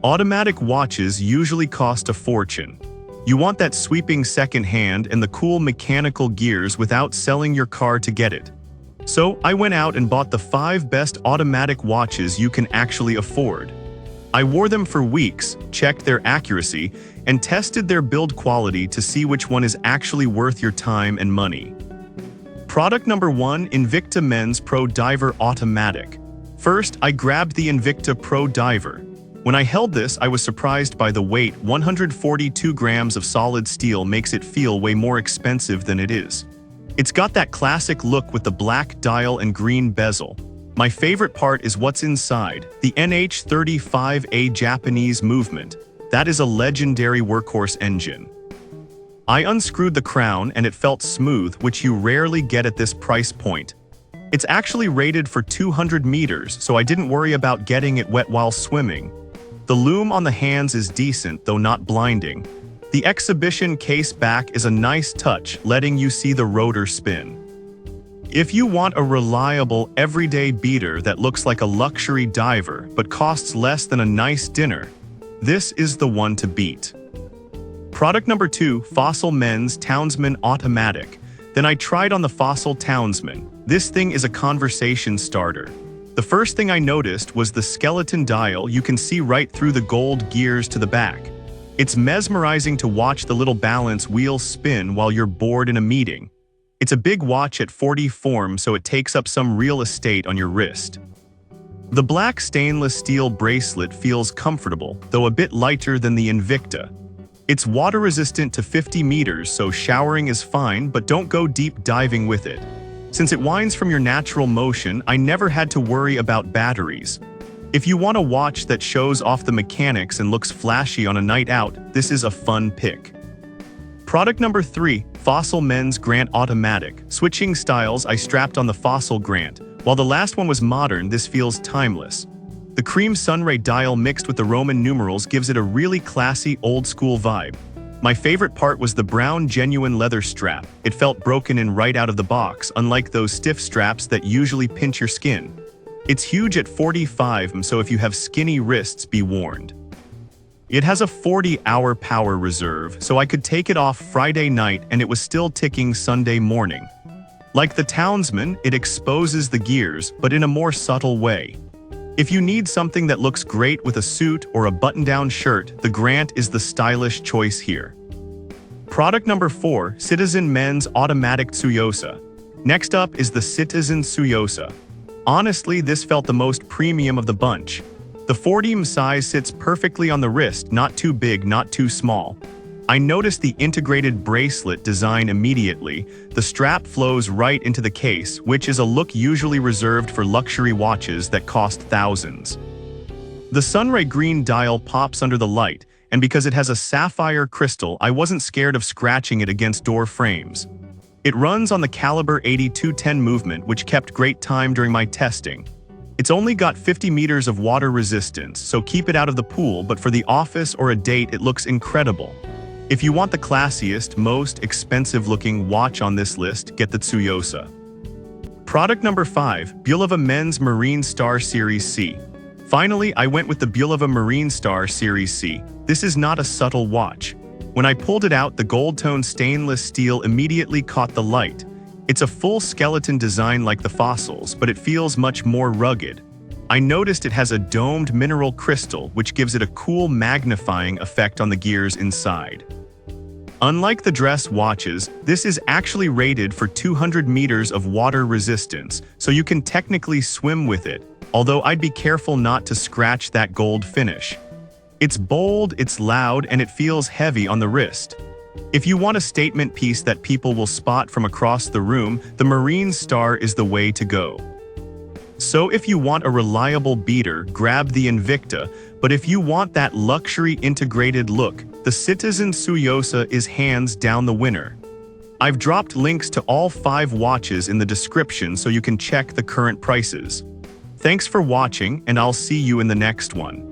Automatic watches usually cost a fortune. You want that sweeping second hand and the cool mechanical gears without selling your car to get it. So I went out and bought the 5 best automatic watches you can actually afford. I wore them for weeks, checked their accuracy, and tested their build quality to see which one is actually worth your time and money. Product number 1, Invicta Men's Pro Diver Automatic. First, I grabbed the Invicta Pro Diver. When I held this, I was surprised by the weight. 142 grams of solid steel makes it feel way more expensive than it is. It's got that classic look with the black dial and green bezel. My favorite part is what's inside, the NH35A Japanese movement. That is a legendary workhorse engine. I unscrewed the crown and it felt smooth, which you rarely get at this price point. It's actually rated for 200 meters, so I didn't worry about getting it wet while swimming. The lume on the hands is decent, though not blinding. The exhibition case back is a nice touch, letting you see the rotor spin. If you want a reliable, everyday beater that looks like a luxury diver but costs less than a nice dinner, this is the one to beat. Product number 2, Fossil Men's Townsman Automatic. Then I tried on the Fossil Townsman. This thing is a conversation starter. The first thing I noticed was the skeleton dial. You can see right through the gold gears to the back. It's mesmerizing to watch the little balance wheel spin while you're bored in a meeting. It's a big watch at 40 form, so it takes up some real estate on your wrist. The black stainless steel bracelet feels comfortable, though a bit lighter than the Invicta. It's water resistant to 50 meters, so showering is fine, but don't go deep diving with it. Since it winds from your natural motion, I never had to worry about batteries. If you want a watch that shows off the mechanics and looks flashy on a night out, this is a fun pick. Product number 3, Fossil Men's Grant Automatic. Switching styles, I strapped on the Fossil Grant. While the last one was modern, this feels timeless. The cream sunray dial mixed with the Roman numerals gives it a really classy, old-school vibe. My favorite part was the brown genuine leather strap. It felt broken in right out of the box, unlike those stiff straps that usually pinch your skin. It's huge at 45, so if you have skinny wrists, be warned. It has a 40-hour power reserve, so I could take it off Friday night and it was still ticking Sunday morning. Like the Townsman, it exposes the gears, but in a more subtle way. If you need something that looks great with a suit or a button-down shirt, the Grant is the stylish choice here. Product number 4, Citizen Men's Automatic Tsuyosa. Next up is the Citizen Tsuyosa. Honestly, this felt the most premium of the bunch. The 40mm size sits perfectly on the wrist, not too big, not too small. I noticed the integrated bracelet design immediately. The strap flows right into the case, which is a look usually reserved for luxury watches that cost thousands. The sunray green dial pops under the light, and because it has a sapphire crystal, I wasn't scared of scratching it against door frames. It runs on the caliber 8210 movement, which kept great time during my testing. It's only got 50 meters of water resistance, so keep it out of the pool, but for the office or a date, it looks incredible. If you want the classiest, most expensive-looking watch on this list, get the Tsuyosa. Product number 5, Bulova Men's Marine Star Series C. Finally, I went with the Bulova Marine Star Series C. This is not a subtle watch. When I pulled it out, the gold-toned stainless steel immediately caught the light. It's a full skeleton design like the Fossils, but it feels much more rugged. I noticed it has a domed mineral crystal, which gives it a cool magnifying effect on the gears inside. Unlike the dress watches, this is actually rated for 200 meters of water resistance, so you can technically swim with it, although I'd be careful not to scratch that gold finish. It's bold, it's loud, and it feels heavy on the wrist. If you want a statement piece that people will spot from across the room, the Marine Star is the way to go. So if you want a reliable beater, grab the Invicta, but if you want that luxury integrated look, the Citizen Tsuyosa is hands down the winner. I've dropped links to all 5 watches in the description so you can check the current prices. Thanks for watching, and I'll see you in the next one.